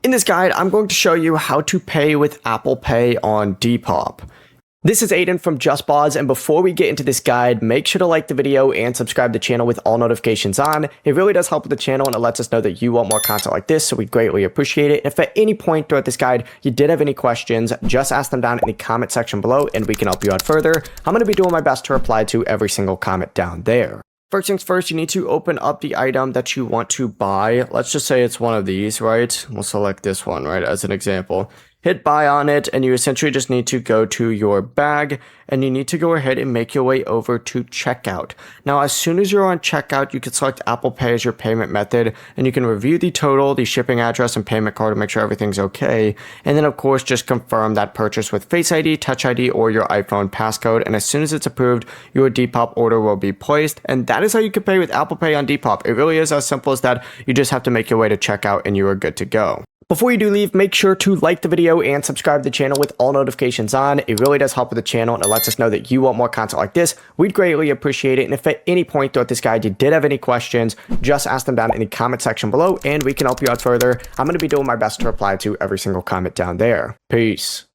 In this guide, I'm going to show you how to pay with Apple Pay on Depop. This is Aiden from JustBoz, and before we get into this guide, make sure to like the video and subscribe to the channel with all notifications on. It really does help with the channel, and it lets us know that you want more content like this, so we greatly appreciate it. If at any point throughout this guide you did have any questions, just ask them down in the comment section below, and we can help you out further. I'm going to be doing my best to reply to every single comment down there. First things first, you need to open up the item that you want to buy. Let's just say it's one of these, right? We'll select this one, right, as an example. Hit buy on it, and you essentially just need to go to your bag, and you need to go ahead and make your way over to checkout. Now, as soon as you're on checkout, you can select Apple Pay as your payment method, and you can review the total, the shipping address, and payment card to make sure everything's okay. And then, of course, just confirm that purchase with Face ID, Touch ID, or your iPhone passcode. And as soon as it's approved, your Depop order will be placed. And that is how you can pay with Apple Pay on Depop. It really is as simple as that. You just have to make your way to checkout, and you are good to go. Before you do leave, make sure to like the video and subscribe to the channel with all notifications on. It really does help with the channel, and it lets us know that you want more content like this. We'd greatly appreciate it. And if at any point throughout this guide you did have any questions, just ask them down in the comment section below, and we can help you out further. I'm going to be doing my best to reply to every single comment down there. Peace.